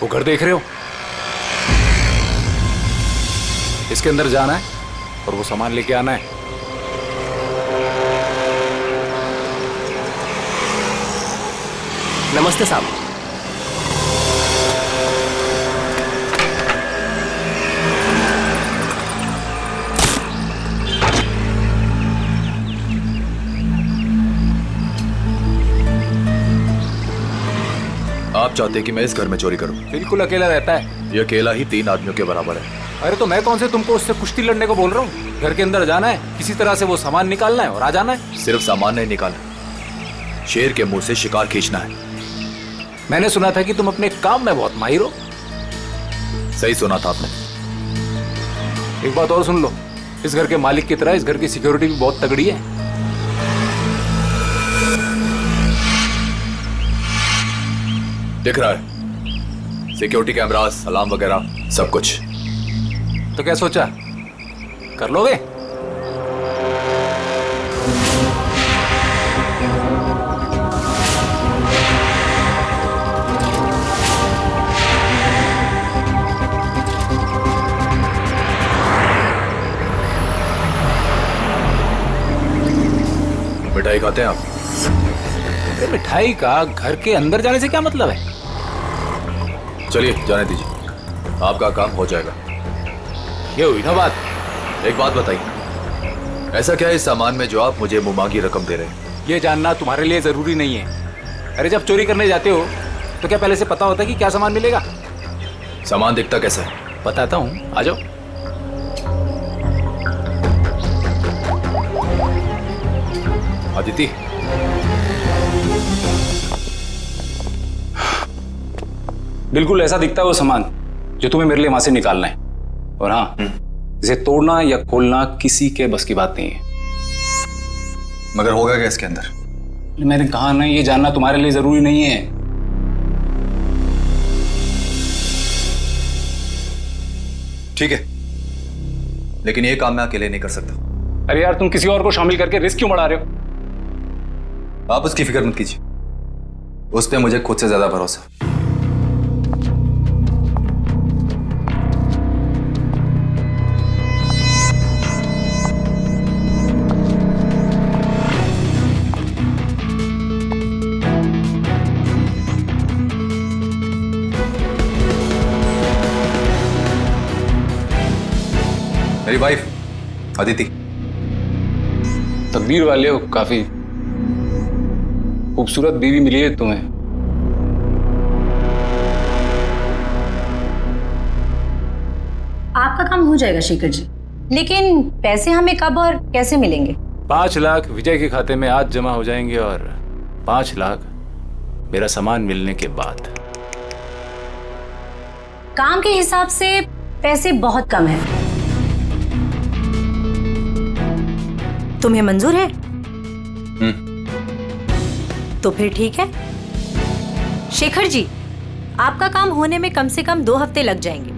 वो घर देख रहे हो, इसके अंदर जाना है और वो सामान लेके आना है। नमस्ते साहब। आप चाहते कि मैं इस घर में चोरी करूं? बिल्कुल अकेला रहता है। ये अकेला ही 3 आदमियों के बराबर है। अरे तो मैं कौन से तुमको उससे कुश्ती लड़ने को बोल रहा हूँ। घर के अंदर जाना है, किसी तरह से वो सामान निकालना है और आ जाना है। सिर्फ सामान नहीं निकालना, शेर के मुंह से शिकार खींचना है। मैंने सुना था कि तुम अपने काम में बहुत माहिर हो। सही सुना था आपने। एक बात और सुन लो, इस घर के मालिक की तरह इस घर की सिक्योरिटी भी बहुत तगड़ी है। दिख रहा है, सिक्योरिटी कैमरास, अलार्म वगैरह सब कुछ। तो क्या सोचा, कर लोगे? मिठाई खाते हैं आप? अरे मिठाई का घर के अंदर जाने से क्या मतलब है? चलिए जाने दीजिए, आपका काम हो जाएगा। ये हुई ना बात। एक बात बताइए, ऐसा क्या है इस सामान में जो आप मुझे मुंहमांगी रकम दे रहे हैं? ये जानना तुम्हारे लिए जरूरी नहीं है। अरे जब चोरी करने जाते हो तो क्या पहले से पता होता है कि क्या सामान मिलेगा? सामान दिखता कैसा है? बताता हूँ, आ जाओ। अदिति, बिल्कुल ऐसा दिखता है वो सामान जो तुम्हें मेरे लिए वहां से निकालना है। और हाँ, इसे तोड़ना या खोलना किसी के बस की बात नहीं है। मगर होगा क्या इसके अंदर? मैंने कहा ना, ये जानना तुम्हारे लिए जरूरी नहीं है। ठीक है, लेकिन ये काम मैं अकेले नहीं कर सकता। अरे यार, तुम किसी और को शामिल करके रिस्क क्यों बढ़ा रहे हो? आप उसकी फिक्र मत कीजिए, उस पर मुझे खुद से ज्यादा भरोसा। मेरी वाइफ अदिति। तकदीर वाले हो, काफी खूबसूरत बीवी मिली है तुम्हें। आपका काम हो जाएगा शेखर जी, लेकिन पैसे हमें कब और कैसे मिलेंगे? 5 लाख विजय के खाते में आज जमा हो जाएंगे और 5 लाख मेरा सामान मिलने के बाद। काम के हिसाब से पैसे बहुत कम हैं। तुम्हें मंजूर है? तो फिर ठीक है शेखर जी, आपका काम होने में कम से कम 2 हफ्ते लग जाएंगे।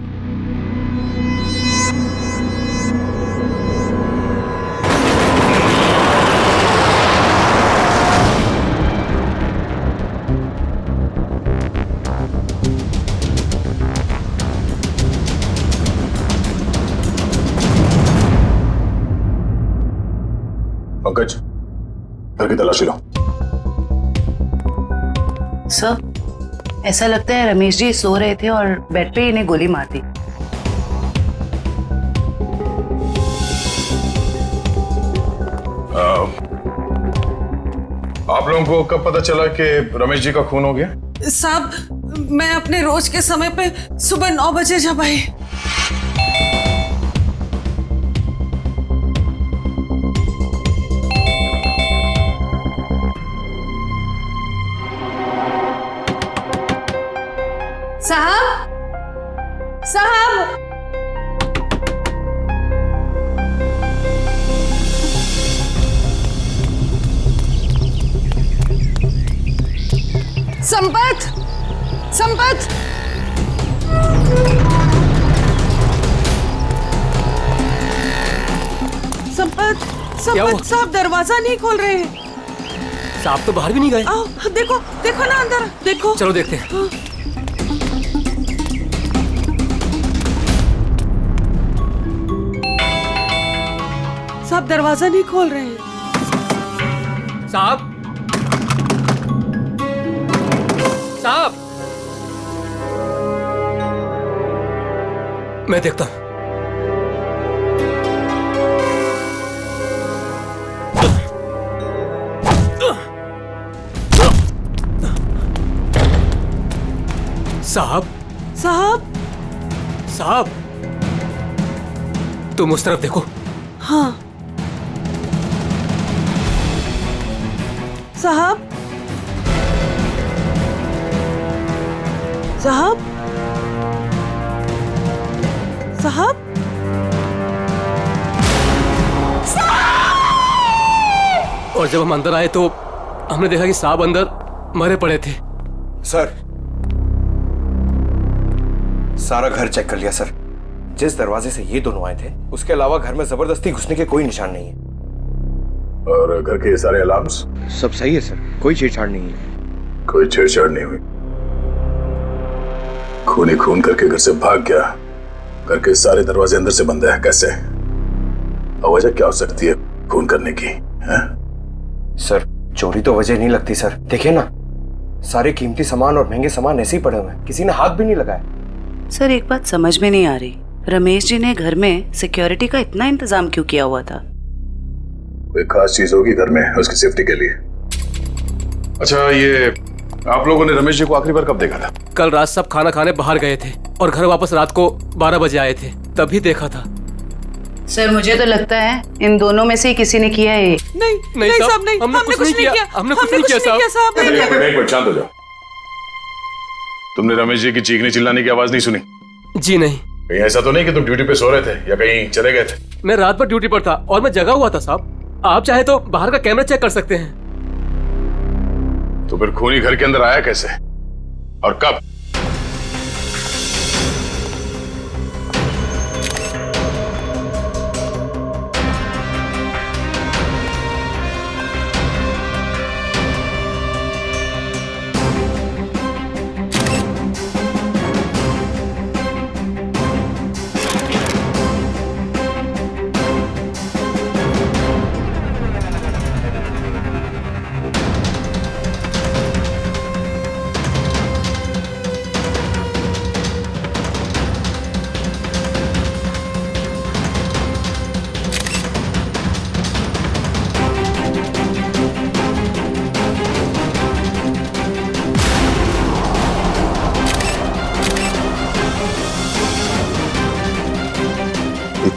पंकज, घर की तलाशी लो। सर, ऐसा लगता है रमेश जी सो रहे थे और बेड पे इन्हें गोली मार दी। आप लोगों को कब पता चला कि रमेश जी का खून हो गया? साहब, मैं अपने रोज के समय पे सुबह 9 बजे जब आई। साहब, साहब, संपत, संपत, संपत, संपत साहब दरवाजा नहीं खोल रहे हैं। साहब तो बाहर भी नहीं गए। आओ देखो, देखो ना अंदर, देखो। चलो देखते हैं। साहब दरवाजा नहीं खोल रहे हैं। साहब, साहब, मैं देखता हूं। साहब, साहब, साहब, तुम उस तरफ देखो। हाँ साहब, साहब, साहब, और जब हम अंदर आए तो हमने देखा कि साहब अंदर मरे पड़े थे। सर, सारा घर चेक कर लिया सर। जिस दरवाजे से ये दोनों आए थे उसके अलावा घर में जबरदस्ती घुसने के कोई निशान नहीं है। और घर के सारे अलार्म्स? सब सही है सर, कोई छेड़छाड़ नहीं है। कोई छेड़छाड़ नहीं हुई। खून ही खून करके घर से भाग गया। घर के सारे दरवाजे अंदर से बंद है, कैसे? और वजह क्या हो सकती है खून करने की? है? सर, चोरी तो वजह नहीं लगती सर। देखिए ना, सारे कीमती सामान और महंगे सामान ऐसे ही पड़े हुए हैं, किसी ने हाथ भी नहीं लगाया। सर, एक बात समझ में नहीं आ रही, रमेश जी ने घर में सिक्योरिटी का इतना इंतजाम क्यों किया हुआ था? कोई खास चीज होगी घर में उसकी सेफ्टी के लिए। अच्छा, ये आप लोगों ने रमेश जी को आखिरी बार कब देखा था? कल रात सब खाना खाने बाहर गए थे और घर वापस रात को 12 बजे आए थे, तभी देखा था। सर, मुझे तो लगता है इन दोनों में से ही किसी ने किया है। नहीं साहब, नहीं, हमने कुछ नहीं किया। हमने कुछ नहीं किया साहब। एक मिनट शांत हो जाओ। तुमने रमेश जी की चीखने चिल्लाने की आवाज नहीं सुनी? जी नहीं। कहीं ऐसा तो नहीं कि तुम ड्यूटी पे सो रहे थे या कहीं चले गए थे? मैं रात भर ड्यूटी पर था और मैं जगा हुआ था साहब। आप चाहे तो बाहर का कैमरा चेक कर सकते हैं। तो फिर खूनी घर के अंदर आया कैसे और कब?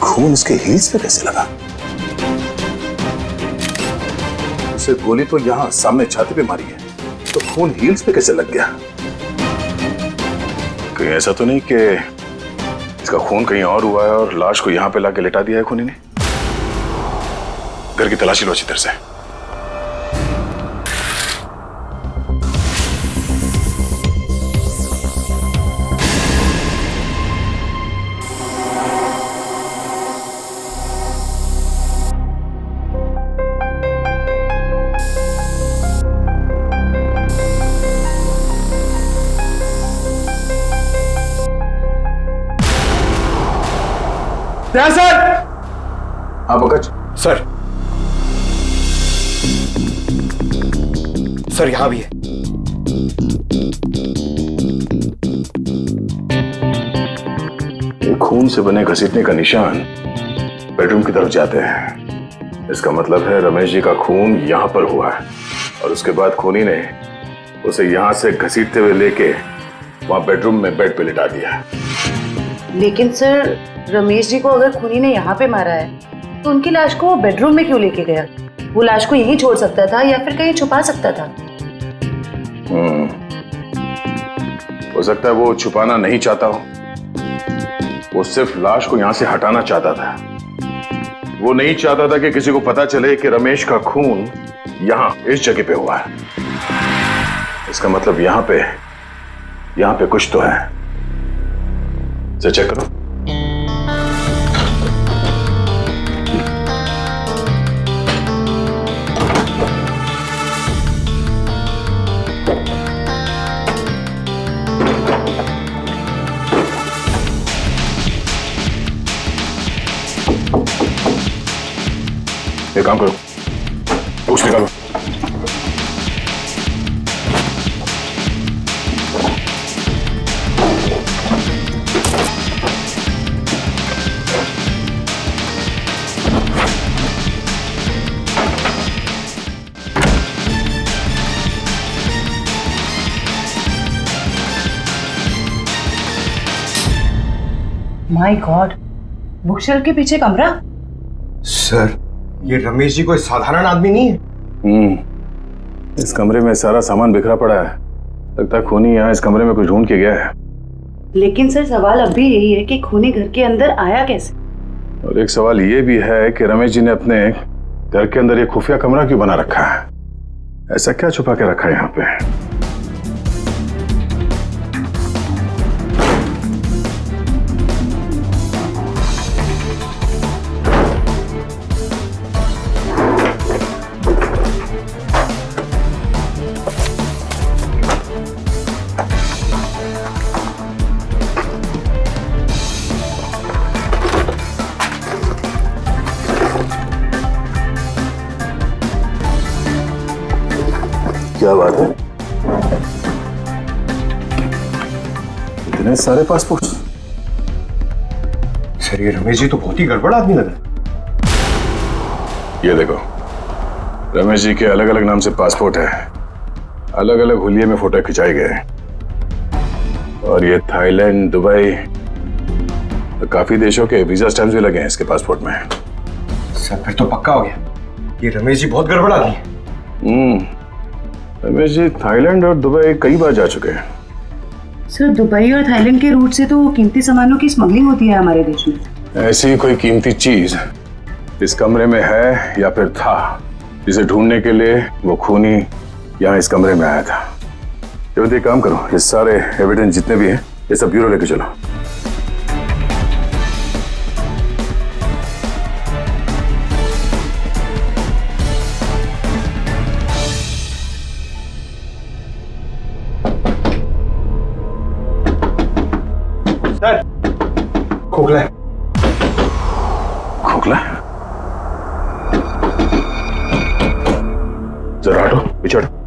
खून इसके हील्स पे कैसे लगा? उसे गोली तो यहां सामने छाती पे मारी है, तो खून हील्स पे कैसे लग गया? कहीं ऐसा तो नहीं कि इसका खून कहीं और हुआ है और लाश को यहां पे लाके लिटा दिया है खूनी ने? घर की तलाशी लो अच्छी तरह से। सर! हाँ पंकज। सर, यहां भी है। ये खून से बने घसीटने का निशान बेडरूम की तरफ जाते हैं। इसका मतलब है रमेश जी का खून यहां पर हुआ है और उसके बाद खूनी ने उसे यहां से घसीटते हुए लेके वहां बेडरूम में बेड पे लिटा दिया। लेकिन सर, रमेश जी को अगर खूनी ने यहाँ पे मारा है तो उनकी लाश को वो बेडरूम में क्यों लेके गया? वो लाश को यहीं छोड़ सकता था या फिर कहीं छुपा सकता था। हो सकता है वो छुपाना नहीं चाहता हो, वो सिर्फ लाश को यहां से हटाना चाहता था। वो नहीं चाहता था कि किसी को पता चले कि रमेश का खून यहां इस जगह पे हुआ है। इसका मतलब यहां पे कुछ तो है। चेक करो। एक काम करो, कुछ निकालो। माय गॉड, बुकशेल्फ के पीछे कमरा। सर, ये रमेश जी कोई साधारण आदमी नहीं है। इस कमरे में सारा सामान बिखरा पड़ा है। लगता है खूनी यहाँ इस कमरे में कुछ ढूंढ के गया है। लेकिन सर सवाल अब भी यही है कि खूनी घर के अंदर आया कैसे। और एक सवाल ये भी है कि रमेश जी ने अपने घर के अंदर ये खुफिया कमरा क्यों बना रखा है? ऐसा क्या छुपा के रखा है यहाँ पे? क्या बात है? इतने सारे पासपोर्ट? सर, ये रमेश जी तो बहुत ही गड़बड़ आदमी लग रहा है। ये देखो, रमेश जी के अलग अलग नाम से पासपोर्ट है, अलग अलग हुलिये में फोटो खिंचाए गए हैं। और ये थाईलैंड, दुबई, तो काफी देशों के वीजा स्टैम्प्स भी लगे हैं इसके पासपोर्ट में। सर, फिर तो पक्का हो गया, ये रमेश जी बहुत गड़बड़ आदमी है। रमेश जी थाईलैंड और दुबई कई बार जा चुके हैं। सर, दुबई और थाईलैंड के रूट से तो कीमती सामानों की स्मगलिंग होती है हमारे देश में। ऐसी कोई कीमती चीज इस कमरे में है या फिर था, जिसे ढूंढने के लिए वो खूनी यहाँ इस कमरे में आया था। ये काम करो, ये सारे एविडेंस जितने भी हैं ये सब ब्यूरो लेके चलो। सर, खोखला है। खोखला? जरा हटो, पीछे हटो।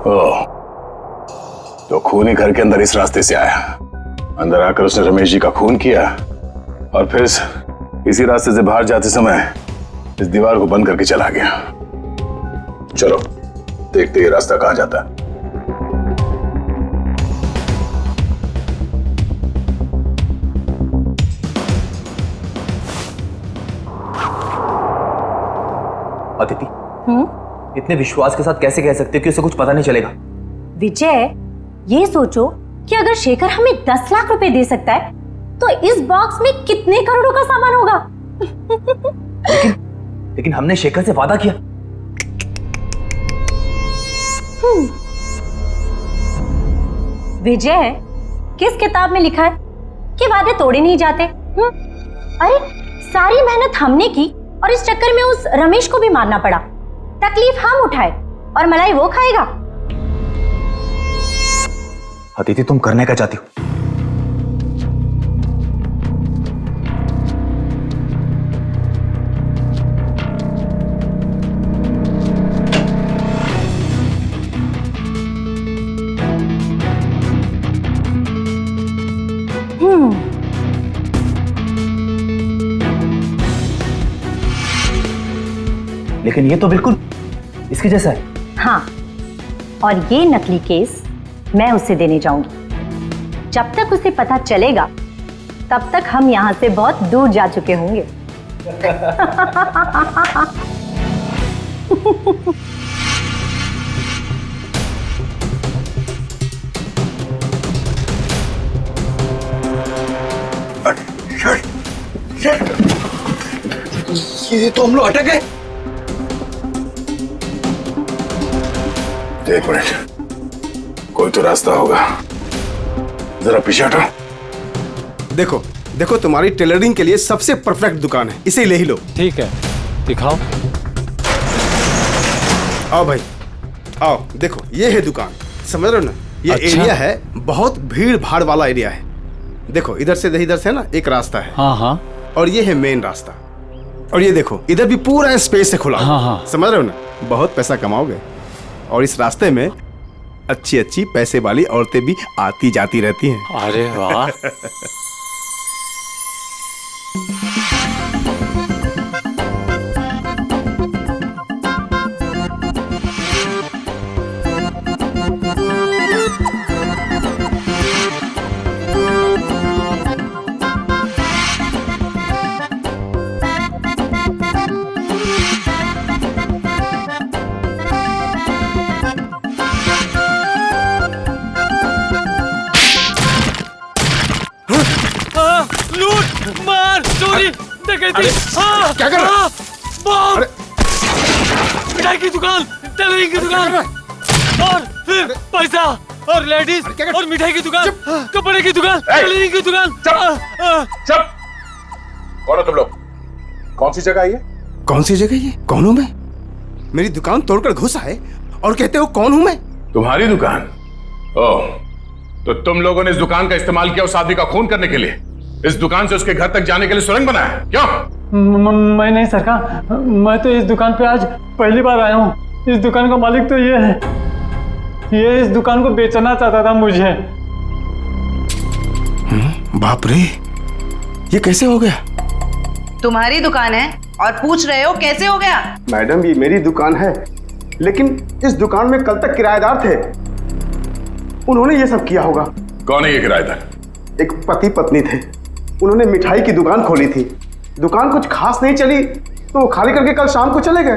ओह, तो खूनी घर के अंदर इस रास्ते से आया। अंदर आकर उसने रमेश जी का खून किया और फिर इसी रास्ते से बाहर जाते समय इस दीवार को बंद करके चला गया। चलो देखते ये रास्ता कहां जाता है। अदिति, इतने विश्वास के साथ कैसे कह सकते हो कि उसे कुछ पता नहीं चलेगा? विजय, ये सोचो कि अगर शेखर हमें 10 लाख रुपए दे सकता है तो इस बॉक्स में कितने करोड़ों का सामान होगा। लेकिन हमने शेखर से वादा किया। विजय, किस किताब में लिखा है कि वादे तोड़े नहीं जाते? अरे सारी मेहनत हमने की और इस चक्कर में उस रमेश को भी मारना पड़ा। तकलीफ हम उठाए और मलाई वो खाएगा। अदिति, तुम करने क्या चाहती हो? लेकिन ये तो बिल्कुल इसके जैसा है। हाँ, और ये नकली केस मैं उसे देने जाऊंगी। जब तक उसे पता चलेगा तब तक हम यहां से बहुत दूर जा चुके होंगे। ये तो हम लोग अटक गए। एक मिनट, कोई तो रास्ता होगा। जरा पीछे हटो। देखो देखो, तुम्हारी टेलरिंग के लिए सबसे परफेक्ट दुकान है, इसे ले ही लो। ठीक है, दिखाओ। आओ भाई, आओ देखो, ये है दुकान, समझ रहे हो ना? ये अच्छा। एरिया है, बहुत भीड़ भाड़ वाला एरिया है। देखो इधर से ना एक रास्ता है। हाँ हाँ। और ये है मेन रास्ता। और ये देखो इधर भी पूरा स्पेस से खुला हुआ। हाँ, हाँ। समझ रहे हो ना? बहुत पैसा कमाओगे। और इस रास्ते में अच्छी अच्छी पैसे वाली औरतें भी आती जाती रहती हैं। अरे वाह। लूट मार चोरी डकैती। क्या कर रहा है? बम, अरे! मिठाई की दुकान, टेलरिंग की दुकान, और फिर पैसा और लेडीज और मिठाई की दुकान, कपड़े की दुकान, टेलरिंग की दुकान। चुप! कौन हो तुम लोग? कौन सी जगह है ये? कौन सी जगह ये? कौन हूं मैं? मेरी दुकान तोड़कर घुसा है और कहते हो कौन हूं मैं? तुम्हारी दुकान? ओह, तो तुम लोगों ने इस दुकान का इस्तेमाल किया उस आदमी का खून करने के लिए? इस दुकान से उसके घर तक जाने के लिए सुरंग बनाया? क्यों? मैं नहीं सरकार, मैं तो इस दुकान पे आज पहली बार आया हूँ। इस दुकान का मालिक तो ये है, ये इस दुकान को बेचना चाहता था मुझे। बाप रे, ये कैसे हो गया? तुम्हारी दुकान है और पूछ रहे हो कैसे हो गया? मैडम ये मेरी दुकान है, लेकिन इस दुकान में कल तक किराएदार थे, उन्होंने ये सब किया होगा। कौन है ये किराएदार? एक पति पत्नी थे, उन्होंने मिठाई की दुकान खोली थी, दुकान कुछ खास नहीं चली तो वो खाली करके कल शाम को चले गए।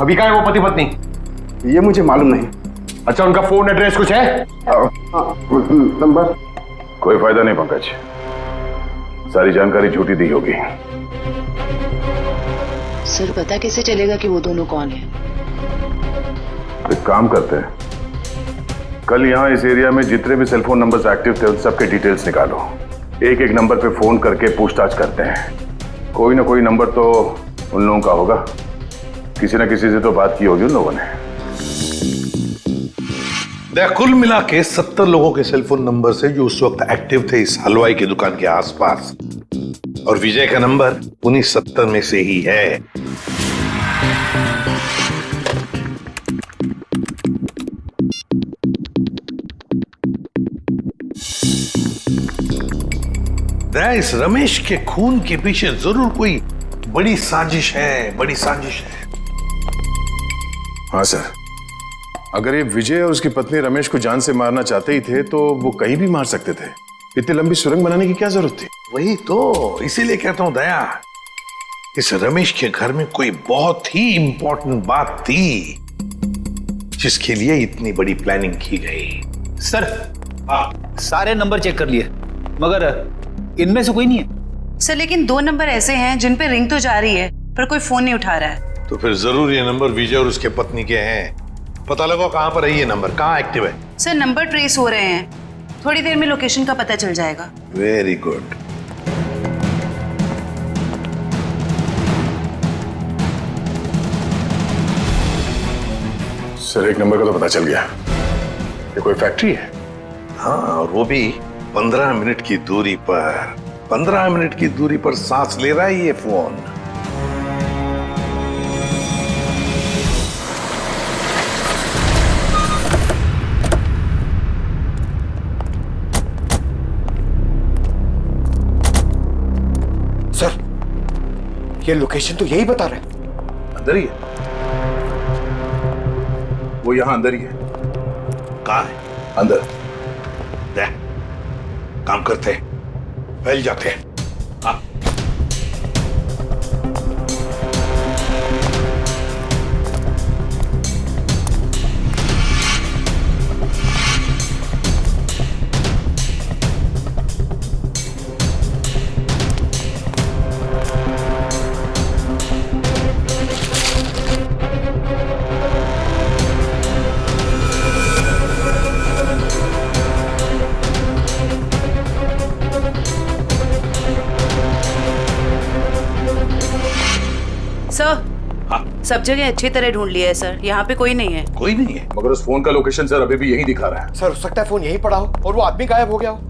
अभी कहाँ है वो पति पत्नी? ये मुझे मालूम नहीं। अच्छा उनका फोन एड्रेस कुछ है? नंबर? कोई फायदा नहीं पंकज, सारी जानकारी झूठी दी होगी। सर पता कैसे चलेगा कि वो दोनों कौन है? एक काम करते हैं, कल यहाँ इस एरिया में जितने भी सेलफोन नंबर्स एक्टिव थे उन सबके डिटेल्स निकालो। एक एक नंबर पे फोन करके पूछताछ करते हैं। कोई ना कोई नंबर तो उन लोगों का होगा, किसी ना किसी से तो बात की होगी उन लोगों ने। कुल मिला के 70 लोगों के सेलफोन नंबर से जो उस वक्त एक्टिव थे इस हलवाई की दुकान के आसपास, और विजय का नंबर उन्हीं 70 में से ही है। इस रमेश के खून के पीछे जरूर कोई बड़ी साजिश है, बड़ी साजिश है। हाँ सर, अगर ये विजय और उसकी पत्नी रमेश को जान से मारना चाहते ही थे तो वो कहीं भी मार सकते थे। इतनी लंबी सुरंग बनाने की क्या जरूरत थी? वही तो, इसीलिए कहता हूं दया, इस रमेश के घर में कोई बहुत ही इंपॉर्टेंट बात थी जिसके लिए इतनी बड़ी प्लानिंग की गई। सर सारे नंबर चेक कर लिए मगर इनमें से कोई नहीं है। सर लेकिन 2 नंबर ऐसे हैं जिन पे रिंग तो जा रही है पर कोई फोन नहीं उठा रहा है। तो फिर जरूर ये नंबर विजय और उसके पत्नी के हैं। पता लगाओ कहां पर है ये नंबर, कहां एक्टिव है। सर नंबर ट्रेस हो रहे हैं, थोड़ी देर में लोकेशन का पता चल जाएगा। Very good. सर एक नंबर का तो पता चल गया, ये कोई फैक्ट्री है। हाँ, और वो भी 15 मिनट की दूरी पर। 15 मिनट की दूरी पर सांस ले रहा है ये फोन। सर ये लोकेशन तो यही बता रहे हैं। अंदर ही है वो, यहां अंदर ही है। कहां है? अंदर। देख, काम करते हैं, फैल जाते हैं। हाँ। सब जगह अच्छी तरह ढूंढ लिया है सर, यहाँ पे कोई नहीं है। कोई नहीं है? मगर उस फोन का लोकेशन सर अभी भी यही दिखा रहा है। सर हो सकता है फोन यहीं पड़ा हो और वो आदमी गायब हो गया हो।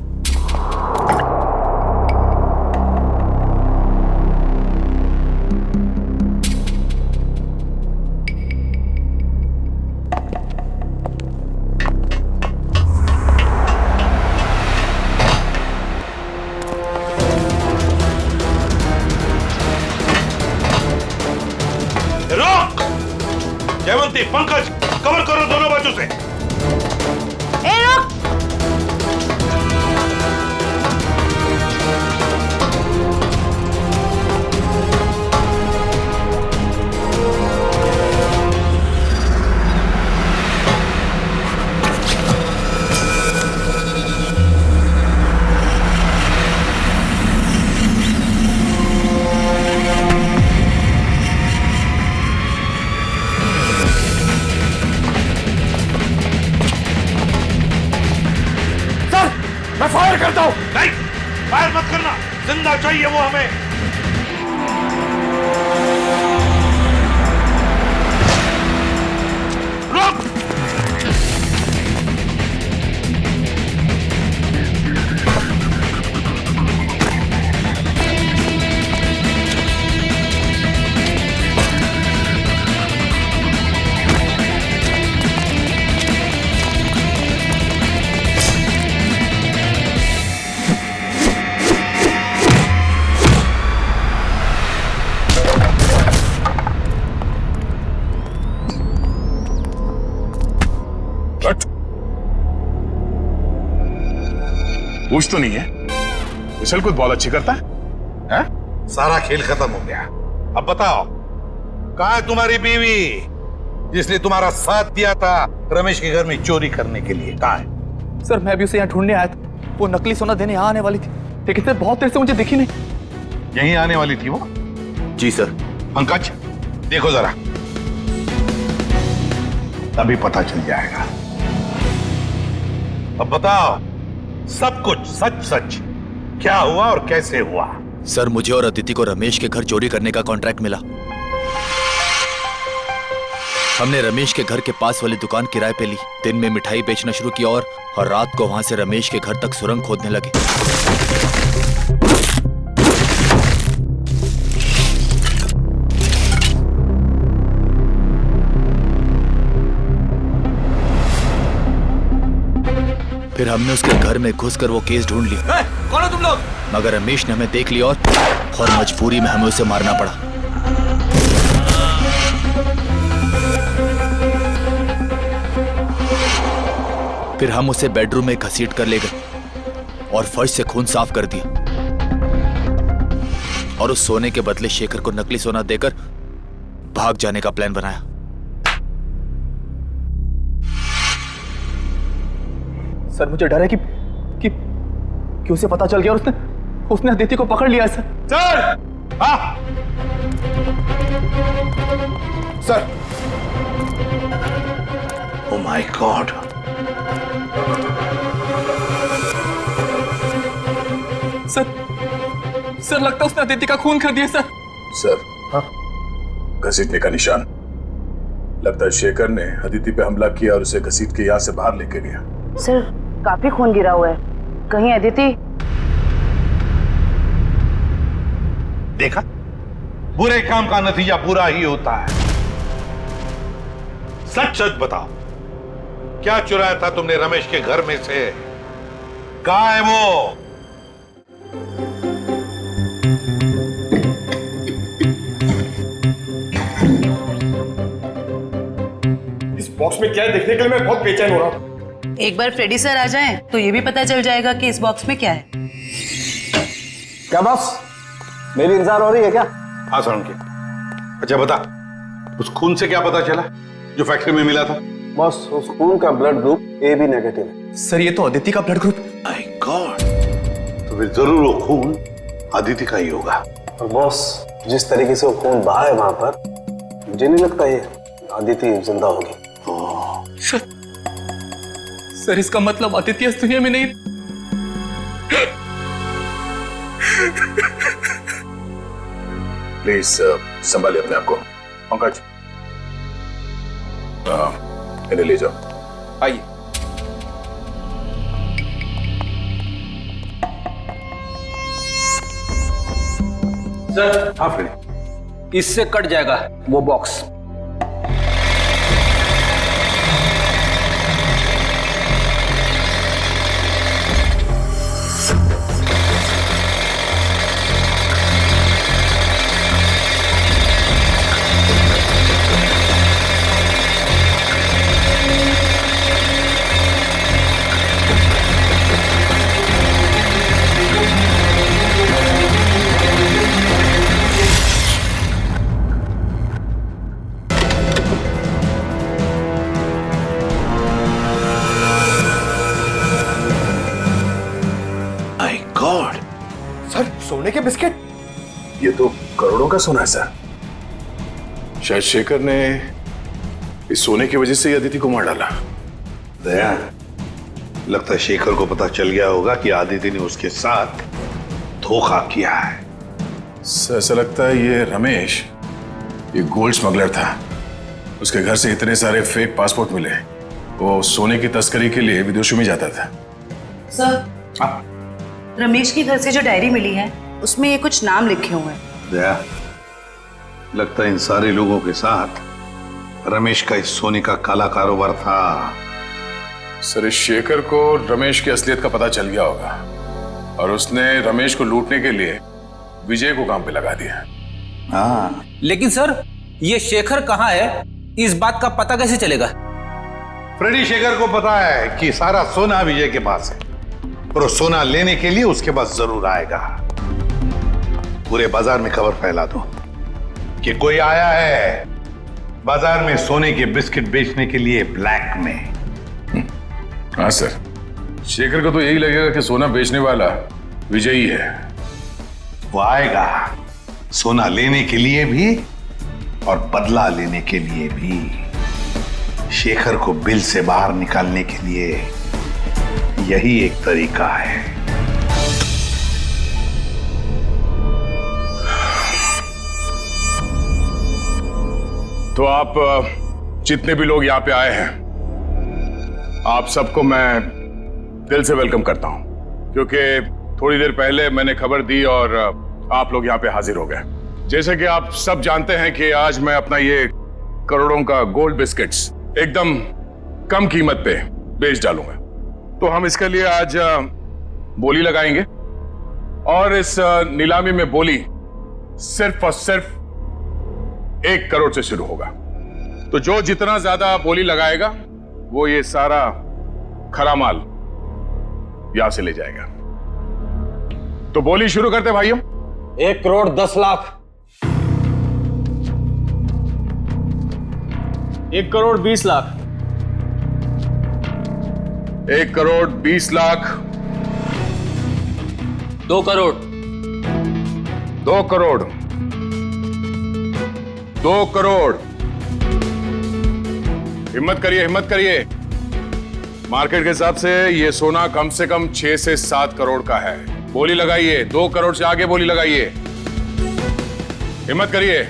जयवंती, पंकज, कवर करो दोनों बाजू से। ए रुक! मैं फायर करता हूं। नहीं, फायर मत करना, जिंदा चाहिए वो हमें। रुक! पूछ तो नहीं है? विशल कुछ बहुत अच्छी करता है? सारा खेल खत्म हो गया। अब बताओ, कहाँ है तुम्हारी बीवी जिसने तुम्हारा साथ दिया था रमेश के घर में चोरी करने के लिए? कहाँ है? सर मैं भी उसे यहाँ ढूंढने आया था, वो नकली सोना देने यहाँ आने वाली थी, लेकिन सर बहुत देर से मुझे दिखी नहीं। यहीं आने वाली थी वो? जी सर। पंकज, देखो जरा, अभी पता चल जाएगा। अब बताओ सब कुछ सच सच, क्या हुआ और कैसे हुआ? सर मुझे और अदिति को रमेश के घर चोरी करने का कॉन्ट्रैक्ट मिला। हमने रमेश के घर के पास वाली दुकान किराए पे ली, दिन में मिठाई बेचना शुरू किया और रात को वहां से रमेश के घर तक सुरंग खोदने लगे। फिर हमने उसके घर में घुसकर वो केस ढूंढ ली। कौन हो तुम लोग? मगर रमेश ने हमें देख लिया और मजबूरी में हमें उसे मारना पड़ा। फिर हम उसे बेडरूम में घसीट कर ले गए और फर्श से खून साफ कर दिया और उस सोने के बदले शेखर को नकली सोना देकर भाग जाने का प्लान बनाया। सर मुझे डर है कि उसे पता चल गया और उसने अदिति को पकड़ लिया। Sir sir oh my God, sir लगता है उसने अदिति का खून कर दिया। सर घसीटने का निशान, लगता है शेखर ने अदिति पे हमला किया और उसे घसीट के यहाँ से बाहर लेके गया। सर काफी खून गिरा हुआ है, कहीं अदिति? देखा, बुरे काम का नतीजा बुरा ही होता है। सच सच बताओ, क्या चुराया था तुमने रमेश के घर में से? कहाँ है वो? इस बॉक्स में क्या है देखने के लिए मैं बहुत बेचैन हो रहा हूँ। एक बार फ्रेडी सर आ जाएं तो ये भी पता चल जाएगा कि इस बॉक्स में क्या है। क्या बॉस, मेरी इंतजार हो रही है क्या? हाँ सर। अच्छा बता, उस खून से क्या पता चला जो फैक्ट्री में मिला था? बॉस उस खून का ब्लड ग्रुप AB नेगेटिव है। सर ये तो अदिति का ब्लड ग्रुप। माय गॉड, तो फिर जरूर वो खून अदिति का ही होगा। और बॉस जिस तरीके से वो खून बहा है वहां पर, मुझे नहीं लगता ये अदिति जिंदा होगी। सर इसका मतलब अदिति इस दुनिया में नहीं। प्लीज संभालिए अपने आप को। पंकज इन्हें ले जाओ। आइए। सर, हाँ फ्रेडी, इससे कट जाएगा वो बॉक्स। माय गॉड, सर सोने के बिस्किट? ये तो करोड़ों का सोना है सर। शायद शेखर ने इस सोने की वजह से ही अदिति को मार डाला। दया, लगता है शेखर को पता चल गया होगा कि आदिति ने उसके साथ धोखा किया है। सर ऐसा लगता है ये रमेश ये गोल्ड स्मगलर था। उसके घर से इतने सारे फेक पासपोर्ट मिले। वो सोने की तस्करी के लिए विदेशों में जाता था। सर, रमेश के घर से जो डायरी मिली है उसमें ये कुछ नाम लिखे हुए हैं। दया, लगता है इन सारे लोगों के साथ रमेश का इस सोने का काला कारोबार था। सर इस शेखर को रमेश की असलियत का पता चल गया होगा और उसने रमेश को लूटने के लिए विजय को काम पे लगा दिया। हाँ, लेकिन सर, ये शेखर कहाँ है, इस बात का पता कैसे चलेगा? फ्रेडी, शेखर को पता है कि सारा सोना विजय के पास है और वो सोना लेने के लिए उसके पास जरूर आएगा। पूरे बाजार में खबर फैला दो कि कोई आया है बाजार में सोने के बिस्किट बेचने के लिए ब्लैक में। हाँ सर, शेखर को तो यही लगेगा कि सोना बेचने वाला विजय ही है। वो आएगा सोना लेने के लिए भी और बदला लेने के लिए भी। शेखर को बिल से बाहर निकालने के लिए यही एक तरीका है। तो आप जितने भी लोग यहाँ पे आए हैं, आप सबको मैं दिल से वेलकम करता हूं, क्योंकि थोड़ी देर पहले मैंने खबर दी और आप लोग यहाँ पे हाजिर हो गए। जैसे कि आप सब जानते हैं कि आज मैं अपना ये करोड़ों का गोल्ड बिस्किट्स एकदम कम कीमत पे बेच डालूंगा। तो हम इसके लिए आज बोली लगाएंगे और इस नीलामी में बोली सिर्फ और सिर्फ 1 करोड़ से शुरू होगा। तो जो जितना ज्यादा बोली लगाएगा वो ये सारा खरा माल यहां से ले जाएगा। तो बोली शुरू करते भाइयों। 1 करोड़ 10 लाख। 1 करोड़ 20 लाख। 1 करोड़ 20 लाख। 2 करोड़। 2 करोड़। 2 करोड़। हिम्मत करिए, हिम्मत करिए। मार्केट के हिसाब से ये सोना कम से कम 6 से 7 करोड़ का है। बोली लगाइए, 2 करोड़ से आगे बोली लगाइए। हिम्मत करिए।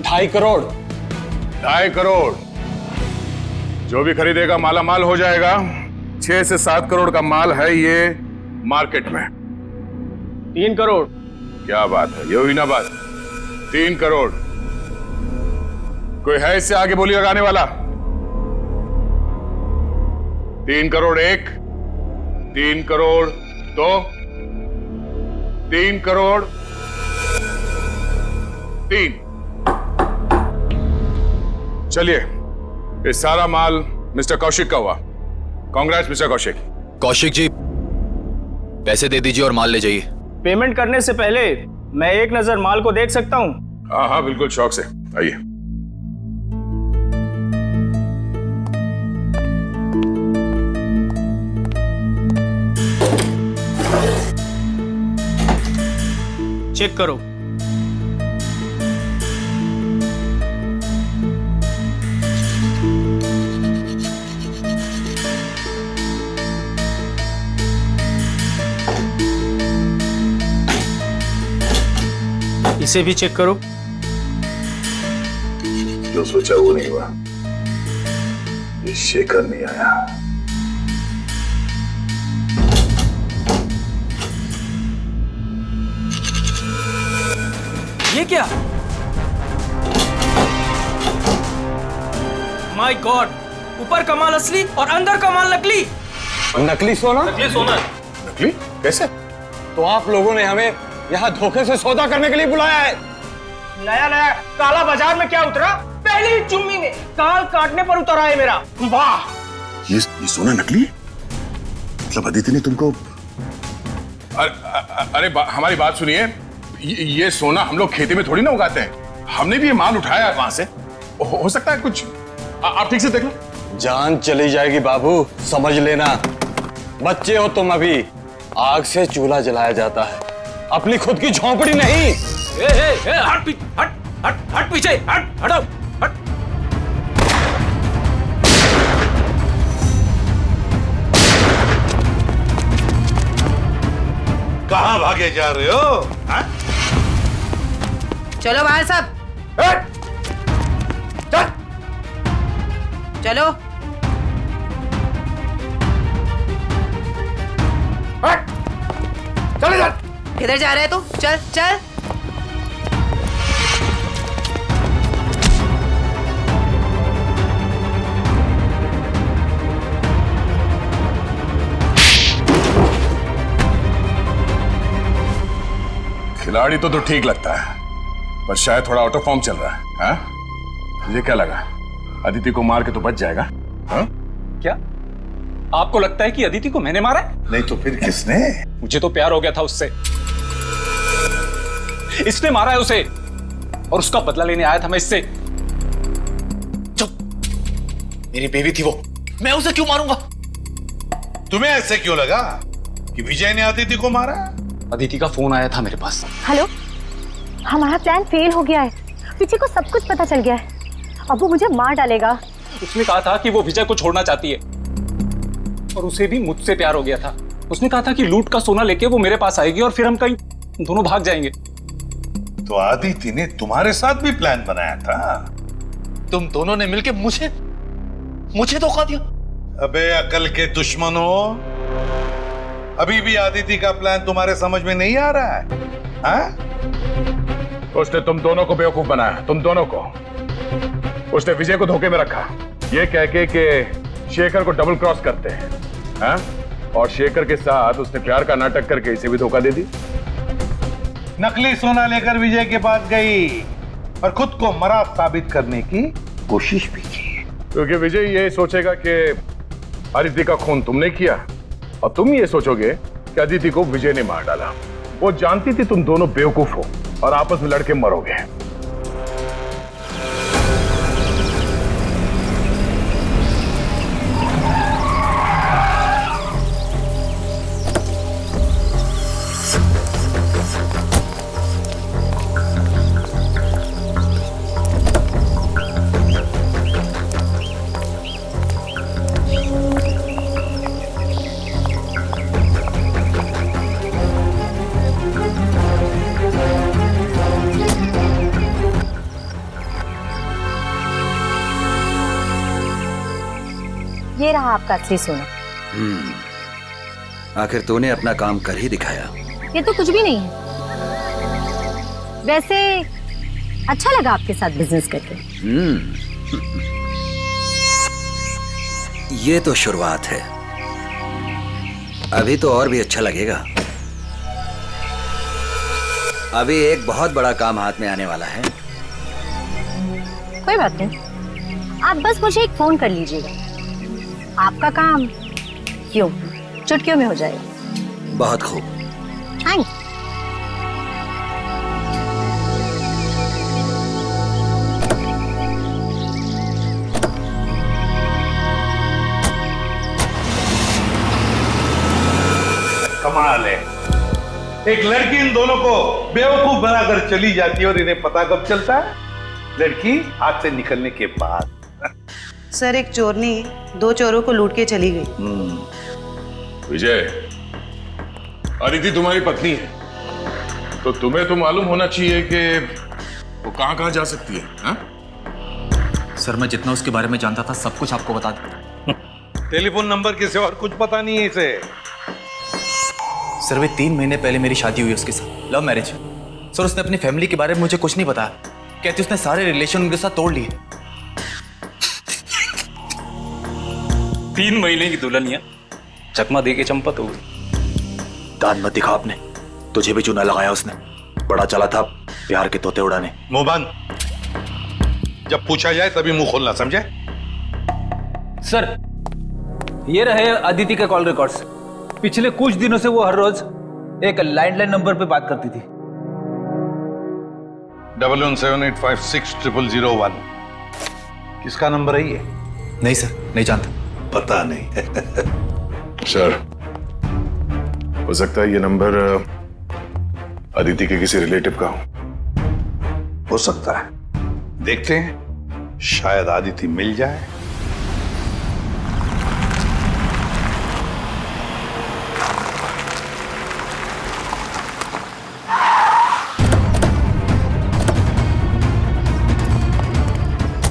2.5 करोड़। 2.5 करोड़। जो भी खरीदेगा माला माल हो जाएगा। 6 से 7 करोड़ का माल है ये मार्केट में। 3 करोड़। क्या बात है, ये हुई ना बात। 3 करोड़। कोई है इससे आगे बोली लगाने वाला? 3 करोड़ 1, 3 करोड़ 2, 3 करोड़ 3। चलिए, ये सारा माल मिस्टर कौशिक का हुआ। कांग्रेस मिस्टर कौशिक। कौशिक जी, पैसे दे दीजिए और माल ले जाइए। पेमेंट करने से पहले मैं एक नजर माल को देख सकता हूं? हाँ हाँ बिल्कुल, शौक से आइए। चेक करो। इसे भी चेक करो। जो सोचा वो नहीं हुआ। ये शेखर नहीं आया। ये क्या? माय गॉड, ऊपर कमाल असली और अंदर कमाल नकली। नकली सोना? नकली सोना। नकली? कैसे? तो आप लोगों ने हमें यहाँ धोखे से सौदा करने के लिए बुलाया है? नया नया काला बाजार में क्या उतरा? पहली ही चुम्मी में काल काटने पर उतरा है मेरा। वाह! ये सोना नकली है? मतलब अदिति ने तुमको? अरे हमारी बात सुनिए, ये सोना हम लोग खेती में थोड़ी ना उगाते हैं। हमने भी ये माल उठाया वहां से। हो सकता है कुछ, आप ठीक से देख लो। जान चली जाएगी बाबू, समझ लेना। बच्चे हो तुम अभी। आग से चूल्हा जलाया जाता है, अपनी खुद की झोंपड़ी नहीं। हट पीछे, हटो, हट। कहां भागे जा रहे हो? हा? चलो बाहर सब, चल। चलो। चले चल। किधर जा रहे है तू? चल चल। खिलाड़ी तो ठीक लगता है, पर शायद थोड़ा आउट ऑफ फॉर्म चल रहा है। हाँ? मुझे क्या लगा, अदिति को मार के तो बच जाएगा? हाँ? क्या आपको लगता है कि अदिति को मैंने मारा है? नहीं तो फिर किसने? मुझे तो प्यार हो गया था उससे। इसने मारा है उसे और उसका बदला लेने आया था मैं इससे। चुप, मेरी बेबी थी वो, मैं उसे क्यों मारूंगा? तुम्हें ऐसे क्यों लगा कि विजय ने अदिति को मारा? अदिति का फोन आया था मेरे पास। हेलो, हमारा प्लान फेल हो गया है। विजय को सब कुछ पता चल गया है, अब वो मुझे मार डालेगा। उसने कहा था कि वो विजय को छोड़ना चाहती है और उसे भी मुझसे प्यार हो गया था। उसने कहा था कि लूट का सोना लेके वो मेरे पास आएगी और फिर हम कहीं दोनों भाग जाएंगे। तो अदिति ने तुम्हारे साथ भी प्लान बनाया था? तुम दोनों ने मिलकर मुझे धोखा दिया। अबे अकल के दुश्मनों, अभी भी अदिति का प्लान तुम्हारे समझ में नहीं आ रहा है? हाँ? उसने तुम दोनों को बेवकूफ बनाया, तुम दोनों को। उसने विजय को धोखे में रखा, ये कह के कि शेखर को डबल क्रॉस करते हैं। हाँ? और शेखर के साथ उसने प्यार का नाटक करके इसे भी धोखा दे दी। नकली सोना लेकर विजय के पास गई और खुद को मरा साबित करने की कोशिश भी की, क्योंकि विजय ये सोचेगा कि अदिति का खून तुमने किया और तुम ये सोचोगे कि अदिति को विजय ने मार डाला। वो जानती थी तुम दोनों बेवकूफ हो और आपस में लड़के मरोगे। ये रहा आपका असली सोना। आखिर तूने अपना काम कर ही दिखाया। ये तो कुछ भी नहीं है, वैसे अच्छा लगा आपके साथ बिजनेस करके। ये तो शुरुआत है, अभी तो और भी अच्छा लगेगा। अभी एक बहुत बड़ा काम हाथ में आने वाला है। कोई बात नहीं, आप बस मुझे एक फोन कर लीजिएगा, आपका काम क्यों चुटकियों में हो जाएगा। बहुत खूब। थैंक्स। कमाल है, एक लड़की इन दोनों को बेवकूफ बनाकर चली जाती है और इन्हें पता कब चलता है? लड़की हाथ से निकलने के बाद। सर, एक चोरनी 2 चोरों को लूट के चली गई। विजय, अदिति तुम्हारी पत्नी है, तो तुम्हें तो मालूम होना चाहिए कि वो कहां कहां जा सकती है। हा? सर मैं जितना उसके बारे में जानता था सब कुछ आपको बता दिया। टेलीफोन नंबर के सिवा और कुछ पता नहीं है इसे। सर वे 3 महीने पहले मेरी शादी हुई उसके साथ, लव मैरिज। सर उसने अपनी फैमिली के बारे में मुझे कुछ नहीं बताया, कहती उसने सारे रिलेशन उनके साथ तोड़ लिए। 3 महीने की दुल्हनिया चकमा दे के चंपत हो गई। दान मत दिखा आपने, तुझे भी चूना लगाया उसने, बड़ा चला था प्यार के तोते उड़ाने। मुंह बंद, जब पूछा जाए तभी मुंह खोलना, समझे? सर ये रहे अदिति के कॉल रिकॉर्ड्स। पिछले कुछ दिनों से वो हर रोज एक लैंडलाइन नंबर पे बात करती थी। 1178560001 किसका नंबर है ये? नहीं सर, नहीं जानता। पता नहीं। सर हो सकता है ये नंबर अदिति के किसी रिलेटिव का हो सकता है, देखते हैं, शायद अदिति मिल जाए।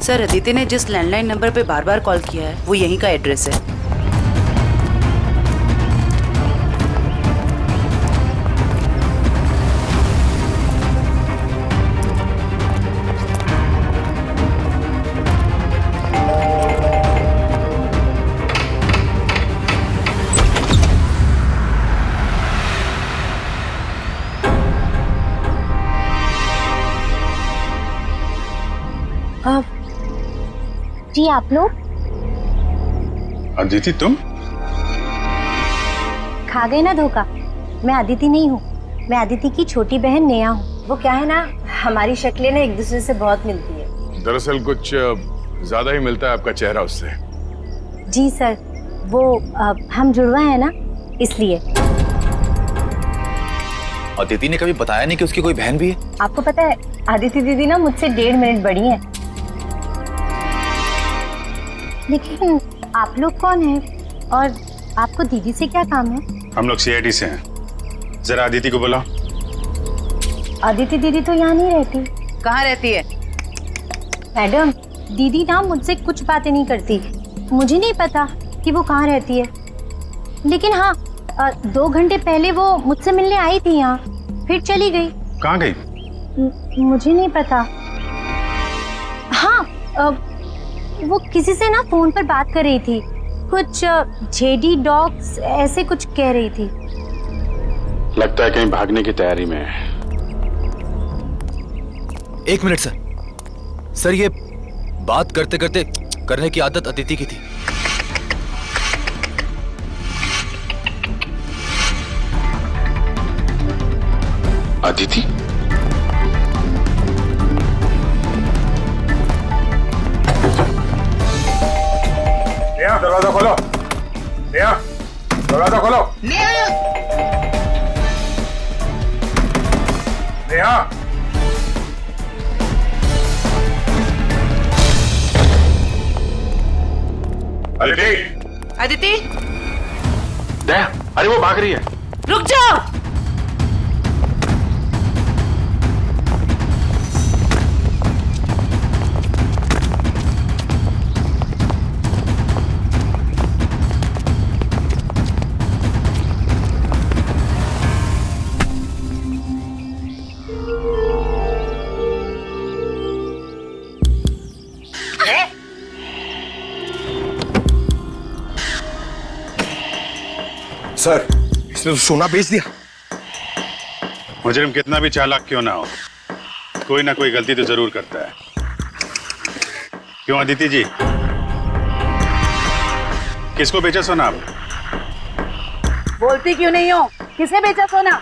सर अदिति ने जिस लैंडलाइन नंबर पे बार बार कॉल किया है वो यहीं का एड्रेस है। जी आप लोग? अदिति तुम? खा गए ना धोखा। मैं अदिति नहीं हूँ, मैं अदिति की छोटी बहन नेहा हूँ। वो क्या है ना, हमारी शक्लें ना एक दूसरे से बहुत मिलती है। दरअसल कुछ ज्यादा ही मिलता है आपका चेहरा उससे। जी सर, वो हम जुड़वा है ना, इसलिए। अदिति ने कभी बताया नहीं कि उसकी कोई बहन भी है? आपको पता है अदिति दीदी ना मुझसे 1.5 मिनट बड़ी है। लेकिन आप लोग कौन हैं और आपको दीदी से क्या काम है? हम लोग CID से हैं। जरा अदिति को बुलाओ। अदिति दीदी तो यहाँ नहीं रहती। कहाँ रहती है? मैडम दीदी ना मुझसे कुछ बातें नहीं करती, मुझे नहीं पता कि वो कहाँ रहती है। लेकिन हाँ 2 घंटे पहले वो मुझसे मिलने आई थी यहाँ, फिर चली गई। कहाँ गई? मुझे नहीं पता। हाँ वो किसी से ना फोन पर बात कर रही थी, कुछ जेडी डॉग्स ऐसे कुछ कह रही थी। लगता है कहीं भागने की तैयारी में है। 1 मिनट सर। सर ये बात करते करते करने की आदत अदिति की थी। अदिति? नेहा दरवाजा खोलो। नेहा दरवाजा खोलो। नेहा। अदिति। अदिति नेहा, अरे वो भाग रही है। रुक जाओ। सर इसने तो सोना बेच दिया। मुजरिम कितना भी चालाक क्यों ना हो, कोई ना कोई गलती तो जरूर करता है। क्यों अदिति जी, किसको बेचा सोना आप? बोलती क्यों नहीं हो? किसे बेचा सोना?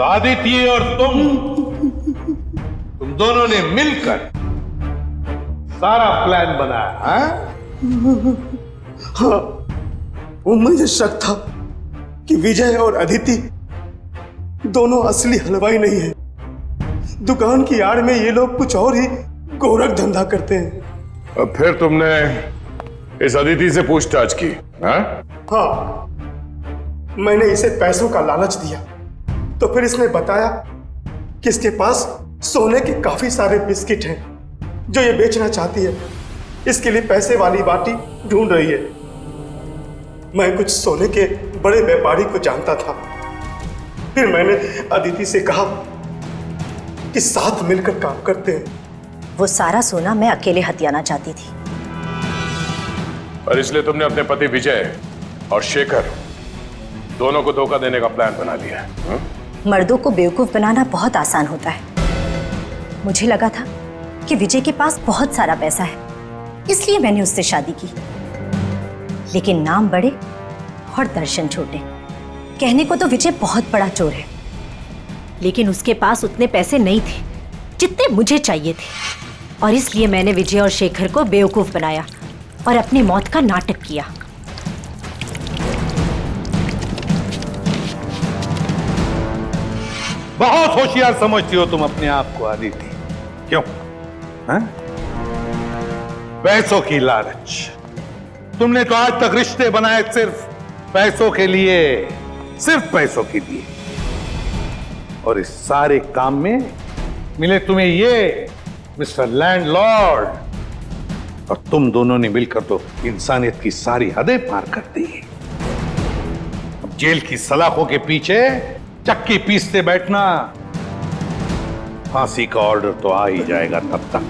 अदिति और तुम तुम दोनों ने मिलकर सारा प्लान बनाया, हाँ? हाँ, वो मुझे शक था कि विजय और अदिति दोनों असली हलवाई नहीं है। दुकान की आड़ में ये लोग कुछ और ही गोरख धंधा करते हैं। अब फिर तुमने इस अदिति से पूछताछ की? हाँ? हाँ, मैंने इसे पैसों का लालच दिया तो फिर इसने बताया कि इसके पास सोने के काफी सारे बिस्किट हैं जो ये बेचना चाहती है। इसके लिए पैसे वाली बाटी ढूंढ रही है। मैं कुछ सोने के बड़े व्यापारी को जानता था। फिर मैंने अदिति से कहा कि साथ मिलकर काम करते हैं। वो सारा सोना मैं अकेले हथियाना चाहती थी। और इसलिए तुमने अपने पति विजय और शेखर दोनों को धोखा देने का प्लान बना लिया है? हाँ? मर्दों को बेवकूफ बनाना बहुत आसान होता है। मुझे लगा था कि विजय के पास बहुत सारा पैसा है, इसलिए मैंने उससे शादी की। लेकिन नाम बड़े और दर्शन छोटे। कहने को तो विजय बहुत बड़ा चोर है, लेकिन उसके पास उतने पैसे नहीं थे जितने मुझे चाहिए थे। और इसलिए मैंने विजय और शेखर को बेवकूफ बनाया और अपनी मौत का नाटक किया। बहुत होशियार समझती हो तुम अपने आप को अदिति। क्यों? हाँ? पैसों की लालच। तुमने तो आज तक रिश्ते बनाए सिर्फ पैसों के लिए, सिर्फ पैसों के लिए। और इस सारे काम में मिले तुम्हें ये मिस्टर लैंडलॉर्ड, और तुम दोनों ने मिलकर तो इंसानियत की सारी हदें पार कर दी। अब जेल की सलाखों के पीछे चक्की पीसते बैठना, फांसी का ऑर्डर तो आ ही जाएगा तब तक।